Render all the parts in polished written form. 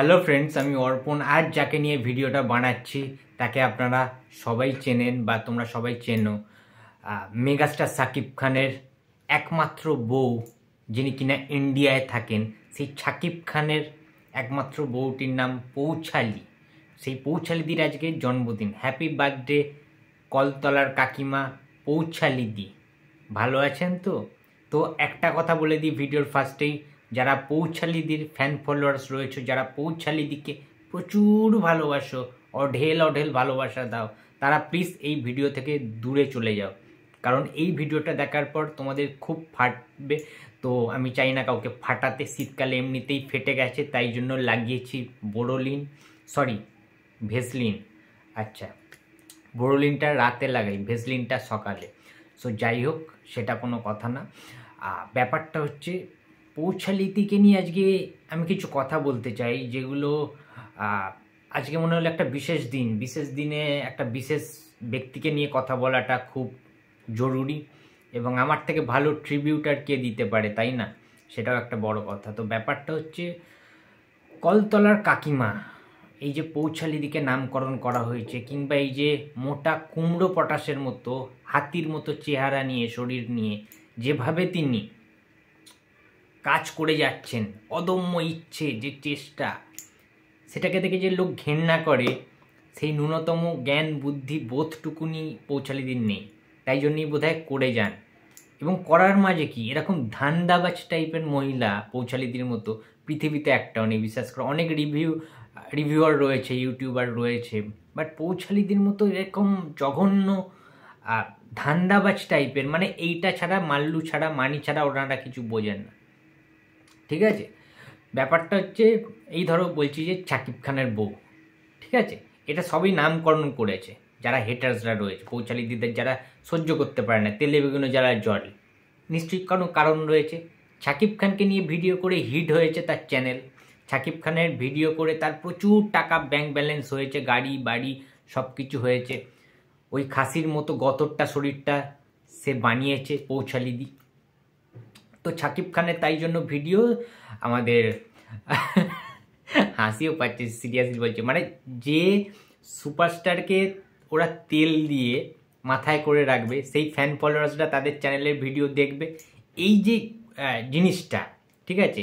Hello friends, আমি অর্পণ। আজ যাকে নিয়ে ভিডিওটা বানাচ্ছি তাকে আপনারা সবাই চেনেন বা তোমরা সবাই চেনো। মেগাস্টার শাকিব খানের একমাত্র বউ, যিনি কিনা ইন্ডিয়ায় থাকেন, সেই শাকিব খানের একমাত্র বউটির নাম পৌঁছালি। সেই পৌঁছালিদির আজকে জন্মদিন। হ্যাপি বার্থডে কলতলার কাকিমা পৌঁছালিদি। ভালো আছেন তো? তো একটা কথা বলে দিই ভিডিওর ফার্স্টেই, যারা পৌঁছালিদির ফ্যান ফলোয়ার্স রয়েছে, যারা পৌঁছালিদিকে প্রচুর ভালোবাসো, অঢেল অঢেল ভালোবাসা দাও, তারা প্লিজ এই ভিডিও থেকে দূরে চলে যাও। কারণ এই ভিডিওটা দেখার পর তোমাদের খুব ফাটবে। তো আমি চাই না কাউকে ফাটাতে। শীতকালে এমনিতেই ফেটে গেছে, তাই জন্য লাগিয়েছি ভেসলিন। আচ্ছা, বোরোলিনটা রাতে লাগাই, ভেসলিনটা সকালে। সো যাই হোক, সেটা কোনো কথা না। ব্যাপারটা হচ্ছে পৌঁছালিদিকে নিয়ে আজকে আমি কিছু কথা বলতে চাই, যেগুলো আজকে মনে হলো একটা বিশেষ দিনে একটা বিশেষ ব্যক্তিকে নিয়ে কথা বলাটা খুব জরুরি, এবং আমার থেকে ভালো ট্রিবিউটার কে দিতে পারে, তাই না? সেটাও একটা বড় কথা। তো ব্যাপারটা হচ্ছে কলতলার কাকিমা, এই যে পৌঁছালিদিকে নামকরণ করা হয়েছে, কিংবা এই যে মোটা কুমড়ো পটাশের মতো হাতির মতো চেহারা নিয়ে, শরীর নিয়ে যেভাবে তিনি কাজ করে যাচ্ছেন, অদম্য ইচ্ছে, যে চেষ্টা, সেটাকে দেখে যে লোক ঘেন্না করে, সেই ন্যূনতম জ্ঞান বুদ্ধি বোধটুকুনি পৌঁছালিদির নেই। তাই জন্যই বোধহয় করে যান। এবং করার মাঝে কি এরকম ধান্দাবাজ টাইপের মহিলা পৌঁছালিদির মতো পৃথিবীতে একটাও নেই। বিশ্বাস করো, অনেক রিভিউয়ার রয়েছে, ইউটিউবার রয়েছে, বাট পৌঁছালিদির মতো এরকম জঘন্য ধান্দাবাজ টাইপের, মানে এইটা ছাড়া, মাল্লু ছাড়া, মানি ছাড়া ওনারা কিছু বোঝেন না। ঠিক আছে, ব্যাপারটা হচ্ছে এই ধরো বলছি যে শাকিব খানের বউ, ঠিক আছে, এটা সবই নামকরণ করেছে যারা হেটার্সরা রয়েছে, পৌঁছালিদিদের যারা সহ্য করতে পারে না, তেলে বেগুনো যারা জলে, নিশ্চয়ই কোনো কারণ রয়েছে। শাকিব খানকে নিয়ে ভিডিও করে হিট হয়েছে তার চ্যানেল, শাকিব খানের ভিডিও করে তার প্রচুর টাকা ব্যাংক ব্যালেন্স হয়েছে, গাড়ি বাড়ি সব কিছু হয়েছে। ওই খাসির মতো গতরটা শরীরটা সে বানিয়েছে পৌঁছালিদি। তো শাকিব খানের তাই জন্য ভিডিও আমাদের হাসিও পাচ্ছে, সিরিয়াসলি বলছে, মানে যে সুপারস্টারকে ওরা তেল দিয়ে মাথায় করে রাখবে, সেই ফ্যান ফলোয়ার্সরা তাদের চ্যানেলের ভিডিও দেখবে। এই যে জিনিসটা, ঠিক আছে,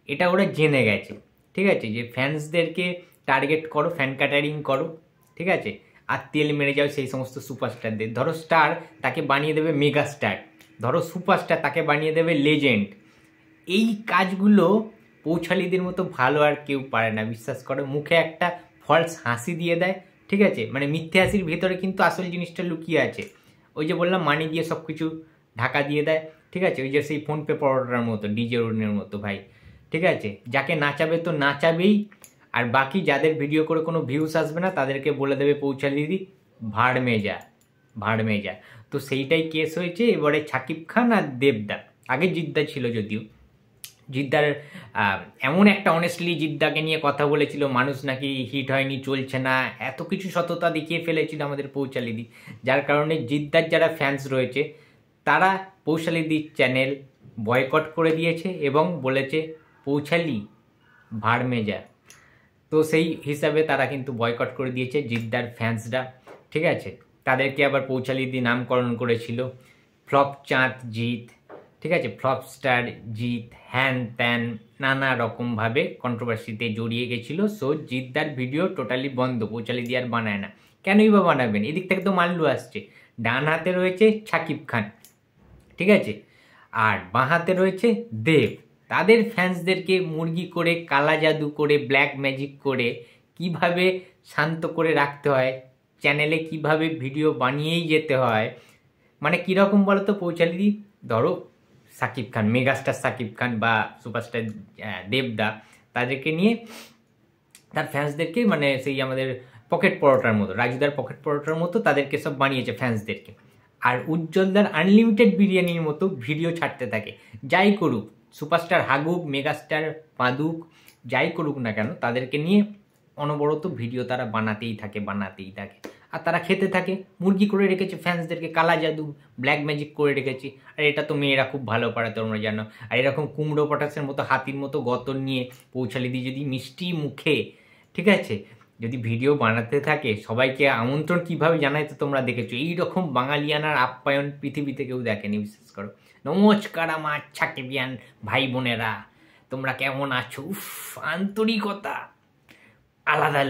এটা ওরা জেনে গেছে। ঠিক আছে, যে ফ্যান্সদেরকে টার্গেট করো, ফ্যান ক্যাটারিং করো, ঠিক আছে, আর তেল মেরে যাও সেই সমস্ত সুপারস্টারদের। ধরো স্টার, তাকে বানিয়ে দেবে মেগা স্টার। ধরো সুপারস্টার, তাকে বানিয়ে দেবে লেজেন্ড। এই কাজগুলো পৌঁছালিদির মতো ভালো আর কেউ পারে না। বিশ্বাস করো, মুখে একটা ফলস হাসি দিয়ে দেয়, ঠিক আছে, মানে মিথ্যে হাসির ভেতরে কিন্তু আসল জিনিসটা লুকিয়ে আছে। ওই যে বললাম, মানি দিয়ে সব কিছু ঢাকা দিয়ে দেয়, ঠিক আছে, ওই যে সেই ফোনপে পরোটার মতো, ডিজে রুনের মতো ভাই। ঠিক আছে, যাকে নাচাবে তো নাচাবেই, আর বাকি যাদের ভিডিও করে কোনো ভিউস আসবে না তাদেরকে বলে দেবে পৌঁছালিদি ভাড় মে যা। তো সেইটাই কেস হয়েছে এবারে শাকিব খান আর দেবদা। আগে জিদ্দা ছিল, যদিও জিদ্দার এমন একটা অনেস্টলি জিদ্দাকে নিয়ে কথা বলেছিল, মানুষ নাকি হিট হয়নি, চলছে না, এত কিছু সততা দেখিয়ে ফেলেছিল আমাদের পৌঁছালিদি, যার কারণে জিদ্দার যারা ফ্যান্স রয়েছে তারা পৌঁছালিদির চ্যানেল বয়কট করে দিয়েছে এবং বলেছে পৌঁছালি ভাড় মে যা। তো সেই হিসাবে তারা কিন্তু বয়কট করে দিয়েছে জিদ্দার ফ্যান্সরা। ঠিক আছে, তাদেরকে আবার পৌঁছালিদি নামকরণ করেছিল ফ্লপ চাঁদ জিৎ, ঠিক আছে, ফ্লপ স্টার জিৎ, হ্যান ত্যান, নানা রকমভাবে কন্ট্রোভার্সিতে জড়িয়ে গেছিলো। সো জিদ্দার ভিডিও টোটালি বন্ধ, পৌঁছালিদি আর বানায় না। কেনই বা বানাবেন? এদিক থেকে তো মাল্লু আসছে, ডান হাতে রয়েছে শাকিব খান, ঠিক আছে, আর বাঁ হাতে রয়েছে দেব। তাদের ফ্যান্সদেরকে মুরগি করে, কালা জাদু করে, ব্ল্যাক ম্যাজিক করে কিভাবে শান্ত করে রাখতে হয়, চ্যানেলে কিভাবে ভিডিও বানিয়েই যেতে হয়, মানে কীরকম বলো তো পৌঁছালিদি? ধরো শাকিব খান, মেগাস্টার শাকিব খান বা সুপারস্টার দেবদা, তাদেরকে নিয়ে তার ফ্যান্সদেরকে, মানে সেই আমাদের পকেট পরোটার মতো, রাজুদার পকেট পরোটার মতো তাদেরকে সব বানিয়েছে ফ্যান্সদেরকে। আর উজ্জ্বলদার আনলিমিটেড বিরিয়ানির মতো ভিডিও ছাড়তে থাকে। যাই করুক, সুপারস্টার হাগুক, মেগাস্টার পাদুক, যাই করুক না কেন, তাদেরকে নিয়ে অনবরত ভিডিও তারা বানাতেই থাকে। আর তারা খেতে থাকে। মুরগি করে রেখেছে ফ্যান্সদেরকে, কালা জাদু, ব্ল্যাক ম্যাজিক করে রেখেছে। আর এটা তো মেয়েরা খুব ভালো পারে, তোমরা জানো। আর এরকম কুমড়ো পটাশের মতো হাতির মতো গতর নিয়ে পৌঁছালি যদি মিষ্টি মুখে, ঠিক আছে, যদি ভিডিও বানাতে থাকে, সবাইকে আমন্ত্রণ কিভাবে জানায় তো তোমরা দেখেছো। এইরকম বাঙালিয়ানার আপ্যায়ন পৃথিবীতে কেউ দেখেনি, বিশেষ করো। নমস্কার আমার ছাকেবিয়ান ভাই বোনেরা, তোমরা কেমন আছো? উফ, আন্তরিকতা আলাদা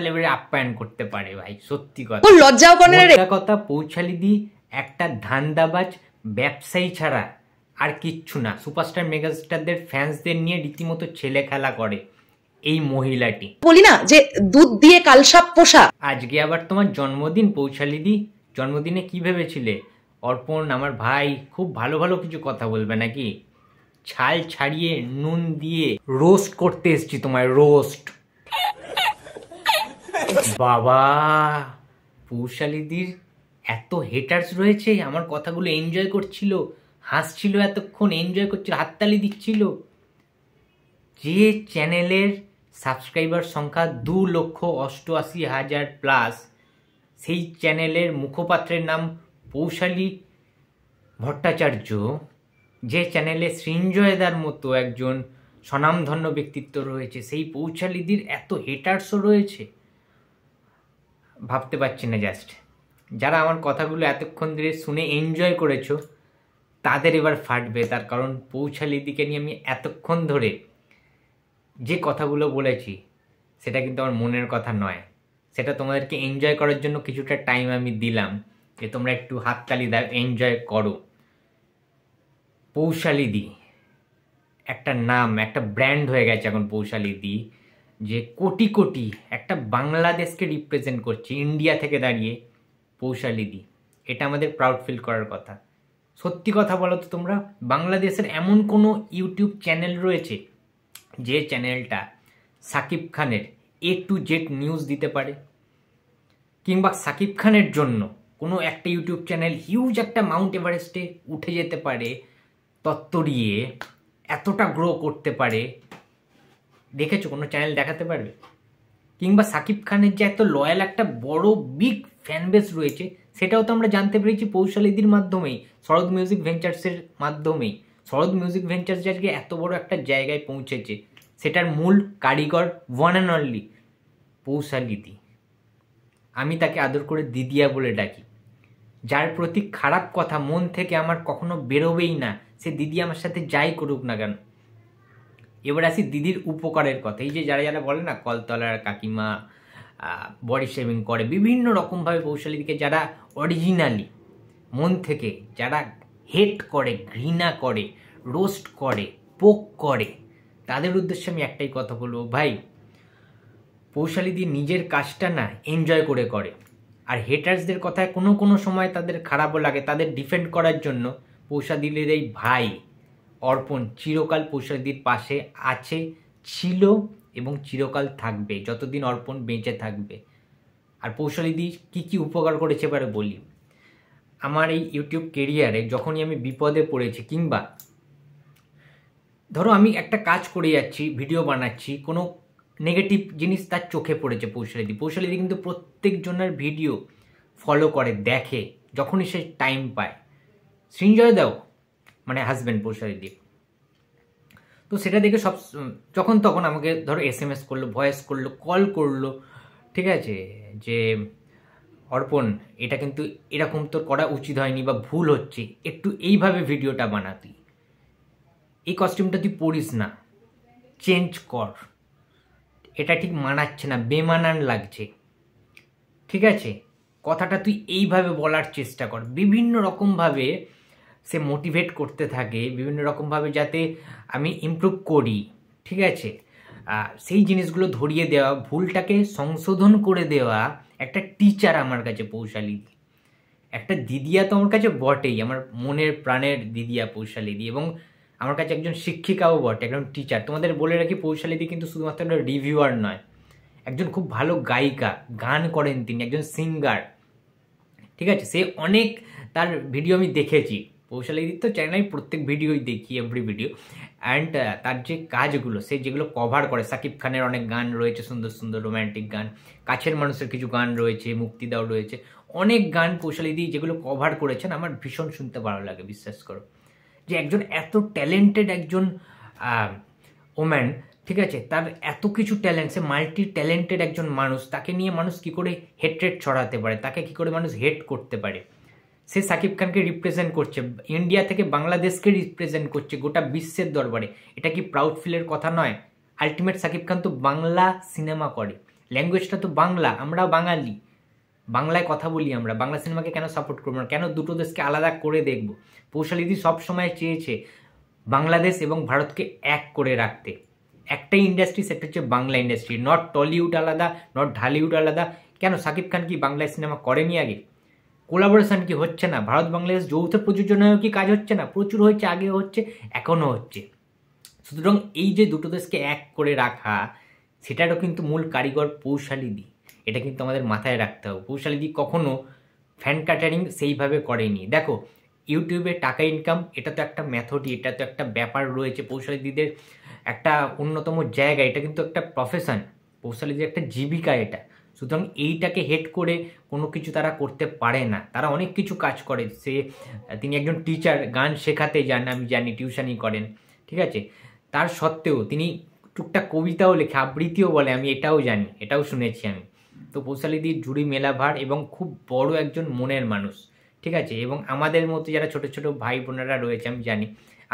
লেভেলের আপ্যায়ন করতে পারে ভাই, সত্যি কথা। লজ্জাও করে কথা। পৌঁছালিদি একটা ধান্দাবাজ ব্যবসায়ী ছাড়া আর কিচ্ছু না। সুপারস্টার মেগাস্টারদের ফ্যান্সদের নিয়ে রীতিমতো ছেলে খেলা করে এই মহিলাটি। বলি না যে দুধ দিয়ে কালসাপ পোষা। আজকে আবার তোমার জন্মদিন পৌঁছালিদি, জন্মদিনে কি ভেবেছিলে অর্পণ আমার ভাই খুব ভালো ভালো কিছু কথা বলবে নাকি? ছাল ছাড়িয়ে নুন দিয়ে রোস্ট করতে এসছি তোমায়, রোস্ট। বাবা, পৌশালিদির এত হেটার্স রয়েছে, আমার কথাগুলো এনজয় করছিল, হাসছিল, এতক্ষণ এনজয় করছিল, হাততালি দিচ্ছিল। যে চ্যানেলের সাবস্ক্রাইবার সংখ্যা 2,88,000 প্লাস, সেই চ্যানেলের মুখপাত্রের নাম পৌশালী ভট্টাচার্য, যে চ্যানেলে সৃঞ্জয়দার মতো একজন স্বনামধন্য ব্যক্তিত্ব রয়েছে, সেই পৌশালিদির এত হেটার্সও রয়েছে, ভাবতে পারছি না। জাস্ট যারা আমার কথাগুলো এতক্ষণ ধরে শুনে এনজয় করেছো তাদের এবার ফাটবে, তার কারণ পৌশালিদিকে নিয়ে আমি এতক্ষণ ধরে যে কথাগুলো বলেছি সেটা কিন্তু আমার মনের কথা নয়, সেটা তোমাদেরকে এনজয় করার জন্য কিছুটা টাইম আমি দিলাম, যে তোমরা একটু হাততালি দাও, এনজয় করো। পৌশালিদি একটা নাম, একটা ব্র্যান্ড হয়ে গেছে এখন পৌশালিদি, যে কোটি কোটি একটা বাংলাদেশকে রিপ্রেজেন্ট করছে ইন্ডিয়া থেকে দাঁড়িয়ে পৌশালিদি। এটা আমাদের প্রাউড ফিল করার কথা। সত্যি কথা বলো তো তোমরা, বাংলাদেশের এমন কোনো ইউটিউব চ্যানেল রয়েছে যে চ্যানেলটা সাকিব খানের A to Z নিউজ দিতে পারে? কিংবা সাকিব খানের জন্য কোনো একটা ইউটিউব চ্যানেল হিউজ একটা মাউন্ট এভারেস্টে উঠে যেতে পারে, তত্ত্বরিয়ে এতটা গ্রো করতে পারে? দেখেছো কোনো চ্যানেল দেখাতে পারবে? কিংবা সাকিব খানের যে এত লয়াল একটা বড় বিগ ফ্যান বেস রয়েছে, সেটাও তো আমরা জানতে পেরেছি পৌশালিদির মাধ্যমেই, শরৎ মিউজিক ভেঞ্চার্সের মাধ্যমেই। শরৎ মিউজিক ভেঞ্চার্স যে আজকে এত বড় একটা জায়গায় পৌঁছেছে, সেটার মূল কারিগর ওয়ান অ্যান্ড অনলি পৌশালিদি। আমি তাকে আদর করে দিদিয়া বলে ডাকি। যার প্রতি খারাপ কথা মন থেকে আমার কখনো বেরোবেই না, সে দিদি আমার সাথে যাই করুক না কেন। এবার আসি দিদির উপকারের কথা। এই যে যারা যারা বলে না কলতলার কাকিমা বডি শেভিং করে, বিভিন্ন রকমভাবে পৌশালিদিকে যারা অরিজিনালি মন থেকে যারা হেট করে, ঘৃণা করে, রোস্ট করে, পোক করে, তাদের উদ্দেশ্যে আমি একটাই কথা বলবো, ভাই পৌশালিদি নিজের কাজটা না এনজয় করে করে। আর হেটার্সদের কথায় কোনো কোনো সময় তাদের খারাপও লাগে, তাদের ডিফেন্ড করার জন্য পৌশালিদির এই ভাই অর্পণ চিরকাল পৌশালিদির পাশে আছে, ছিল এবং চিরকাল থাকবে, যতদিন অর্পণ বেঁচে থাকবে। আর পৌশালিদি কী কী উপকার করেছে এবারে বলি। আমার এই ইউটিউব কেরিয়ারে যখনই আমি বিপদে পড়েছি, কিংবা ধরো আমি একটা কাজ করে যাচ্ছি, ভিডিও বানাচ্ছি, কোনো নেগেটিভ জিনিস তার চোখে পড়েছে পৌশালিদি কিন্তু প্রত্যেকজনের ভিডিও ফলো করে, দেখে যখনই সে টাইম পায়। সৃঞ্জয় দাও মানে হাজব্যান্ড পৌশালিদি, তো সেটা দেখে সব যখন তখন আমাকে ধরো SMS করলো, ভয়েস করলো, কল করলো, ঠিক আছে, যে অর্পণ এটা কিন্তু এরকম তোর করা উচিত হয়নি বা ভুল হচ্ছে, একটু এইভাবে ভিডিওটা বানা, তুই এই কস্টিউমটা তুই পরিস না, চেঞ্জ কর, এটা ঠিক মানাচ্ছে না, বেমানান লাগছে, ঠিক আছে, কথাটা তুই এইভাবে বলার চেষ্টা কর। বিভিন্ন রকমভাবে সে মোটিভেট করতে থাকে, বিভিন্ন রকমভাবে যাতে আমি ইমপ্রুভ করি, ঠিক আছে, সেই জিনিসগুলো ধরিয়ে দেওয়া, ভুলটাকে সংশোধন করে দেওয়া একটা টিচার আমার কাছে পৌশালিদি। একটা দিদিয়া তো আমার কাছে বটেই, আমার মনের প্রাণের দিদিয়া পৌশালিদি, এবং আমার কাছে একজন শিক্ষিকাও বটে, একজন টিচার। তোমাদের বলে রাখি পৌশালিদি কিন্তু শুধুমাত্র একটা রিভিউয়ার নয়, একজন খুব ভালো গায়িকা, গান করেন তিনি, একজন সিঙ্গার, ঠিক আছে। সে অনেক, তার ভিডিও আমি দেখেছি, পৌশালিদির তো চ্যানেলে প্রত্যেক ভিডিওই দেখি, এভরি ভিডিও। অ্যান্ড তার যে কাজগুলো, সে যেগুলো কভার করে, সাকিব খানের অনেক গান রয়েছে, সুন্দর সুন্দর রোম্যান্টিক গান, কাছের মানুষের কিছু গান রয়েছে, মুক্তি দাও রয়েছে, অনেক গান পৌশালিদি যেগুলো কভার করেছেন আমার ভীষণ শুনতে ভালো লাগে। বিশ্বাস করো যে একজন এত ট্যালেন্টেড একজন ওম্যান, ঠিক আছে, তার এত কিছু ট্যালেন্ট, সে মাল্টি ট্যালেন্টেড একজন মানুষ, তাকে নিয়ে মানুষ কি করে হেট্রেট ছড়াতে পারে, তাকে কি করে মানুষ হেট করতে পারে। সে সাকিব খানকে রিপ্রেজেন্ট করছে, ইন্ডিয়া থেকে বাংলাদেশকে রিপ্রেজেন্ট করছে গোটা বিশ্বের দরবারে। এটা কি প্রাউড ফিলের কথা নয়? আলটিমেট সাকিব খান তো বাংলা সিনেমা করে, ল্যাঙ্গুয়েজটা তো বাংলা, আমরা বাঙালি, বাংলায় কথা বলি, আমরা বাংলা সিনেমাকে কেন সাপোর্ট করবো না, কেন দুটো দেশকে আলাদা করে দেখবো? পৌশালিদি সবসময় চেয়েছে বাংলাদেশ এবং ভারতকে এক করে রাখতে। একটাই ইন্ডাস্ট্রি, সেটা হচ্ছে বাংলা ইন্ডাস্ট্রি, নট টলিউড আলাদা, নট ঢালিউড আলাদা। কেন সাকিব খান কি বাংলায় সিনেমা করেনি আগে? কোলাবোরেশন কি হচ্ছে না? ভারত বাংলাদেশ যৌথ প্রযোজনায়ও কি কাজ হচ্ছে না? প্রচুর হচ্ছে, আগেও হচ্ছে, এখনও হচ্ছে। সুতরাং এই যে দুটো দেশকে এক করে রাখা, সেটারও কিন্তু মূল কারিগর পৌশালিদি। এটা কিন্তু আমাদের মাথায় রাখতে হবে। পৌশালিদি কখনো ফ্যান ক্যাটারিং সেইভাবে করেনি। দেখো, ইউটিউবে টাকা ইনকাম, এটা তো একটা মেথডই, এটা তো একটা ব্যাপার রয়েছে। পৌশালিদিদের একটা অন্যতম জায়গা, এটা কিন্তু একটা প্রফেশন, পৌশালিদির একটা জীবিকা এটা। সুতরাং এইটাকে হেড করে কোনো কিছু তারা করতে পারে না। তারা অনেক কিছু কাজ করে। তিনি একজন টিচার, গান শেখাতে যান, আমি জানি, টিউশনই করেন, ঠিক আছে। তার সত্ত্বেও তিনি টুকটাক কবিতাও লেখে, আবৃত্তিও বলে, আমি এটাও জানি, এটাও শুনেছি আমি। তো পৌশালিদির জুড়ি মেলা ভার এবং খুব বড় একজন মনের মানুষ, ঠিক আছে। এবং আমাদের মতো যারা ছোট ছোট ভাই বোনেরা রয়েছে, আমি জানি,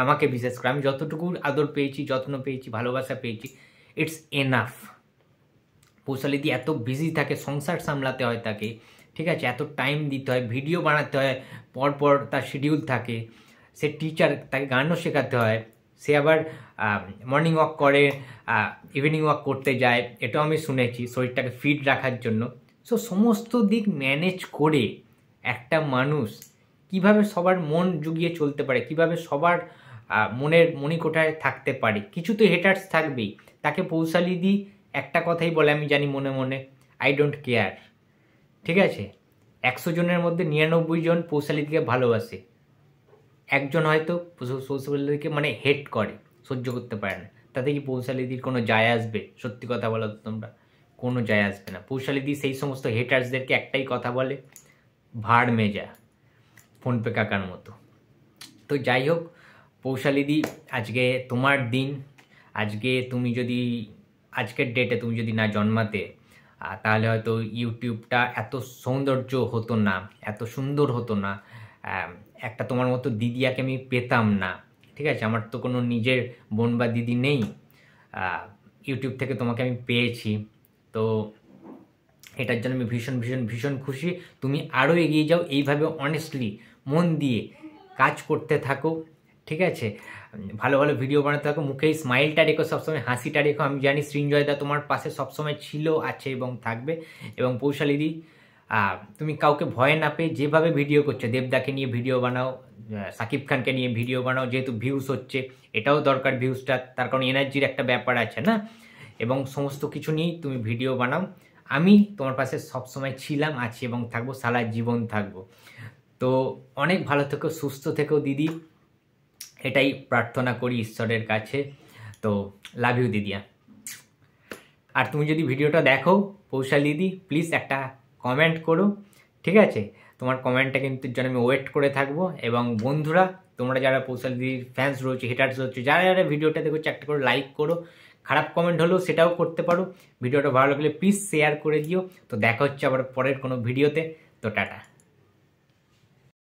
আমাকে বিশেষ করে আমি যতটুকু আদর পেয়েছি, যত্ন পেয়েছি, ভালোবাসা পেয়েছি, ইটস এনাফ। পৌশালিদি এত বিজি থাকে, সংসার সামলাতে হয় তাকে, ঠিক আছে, এত টাইম দিতে হয়, ভিডিও বানাতে হয়, পরপর তার শিডিউল থাকে। সে টিচার, তাকে গানও শেখাতে হয়, সে আবার মর্নিং ওয়াক করে, ইভিনিং ওয়াক করতে যায়, এটাও আমি শুনেছি, শরীরটাকে ফিট রাখার জন্য। সো সমস্ত দিক ম্যানেজ করে একটা মানুষ কিভাবে সবার মন জুগিয়ে চলতে পারে, কিভাবে সবার মনের মণিকোঠায় থাকতে পারে। কিছু তো হেটার্স থাকবেই, তাকে পৌশালিদি একটা কথাই বলে, আমি জানি মনে মনে, আই ডোন্ট কেয়ার, ঠিক আছে। 100 জনের মধ্যে 99 জন পৌশালিদিকে ভালোবাসে, একজন হয়তো পৌশালিদিকে মানে হেট করে, সহ্য করতে পারে না। তাতে কি পৌশালিদির কোনো যায় আসবে? সত্যি কথা বলো তো তোমরা, কোনো যায় আসবে না। পৌশালিদি সেই সমস্ত হেটার্সদেরকে একটাই কথা বলে, ভাড় মেজা, ফোনপে কাকার মতো। তো যাই হোক পৌশালিদি, আজকে তোমার দিন। আজকে তুমি যদি, আজকের ডেটে তুমি যদি না জন্মাতে, তাহলে হয়তো ইউটিউবটা এত সৌন্দর্য হতো না, এত সুন্দর হতো না, একটা তোমার মতো দিদিয়াকে আমি পেতাম না, ঠিক আছে। আমার তো কোনো নিজের বোন বা দিদি নেই, ইউটিউব থেকে তোমাকে আমি পেয়েছি। তো এটার জন্য আমি ভীষণ ভীষণ ভীষণ খুশি। তুমি আরও এগিয়ে যাও, এইভাবে অনেস্টলি মন দিয়ে কাজ করতে থাকো, ঠিক আছে। ভালো ভালো ভিডিও বানাতে থাকো, মুখে স্মাইলটা রেখো, সবসময় হাসিটা রেখো। আমি জানি সৃঞ্জয়দা তোমার পাশে সবসময় ছিল, আছে এবং থাকবে। এবং পৌশালিদি, তুমি কাউকে ভয় না পেয়ে যেভাবে ভিডিও করছো, দেবদাকে নিয়ে ভিডিও বানাও, সাকিব খানকে নিয়ে ভিডিও বানাও, যেহেতু ভিউজ হচ্ছে, এটাও দরকার ভিউজটা, তার কারণ এনার্জির একটা ব্যাপার আছে না, এবং সমস্ত কিছু নিয়েই তুমি ভিডিও বানাও। আমি তোমার পাশে সবসময় ছিলাম, আছি এবং থাকবো, সারা জীবন থাকবো। তো অনেক ভালো থেকো, সুস্থ থেকো দিদি, এটাই প্রার্থনা করি ঈশ্বরের কাছে। তো লাভ ইউ দিদিয়া। আর তুমি যদি ভিডিওটা দেখো পৌশালিদি, প্লিজ একটা কমেন্ট করো, ঠিক আছে। তোমার কমেন্টটা কিন্তু জন্য আমি ওয়েট করে থাকবো। এবং বন্ধুরা, তোমরা যারা পৌশালিদির ফ্যান্স রয়েছে, হেটার্স রয়েছে, যারা যারা ভিডিওটা দেখছো, একটা করে লাইক করো। খারাপ কমেন্ট হলেও সেটাও করতে পারো। ভিডিওটা ভালো লাগলে প্লিজ শেয়ার করে দিও। তো দেখা হচ্ছে আবার পরের কোনো ভিডিওতে। তো টাটা।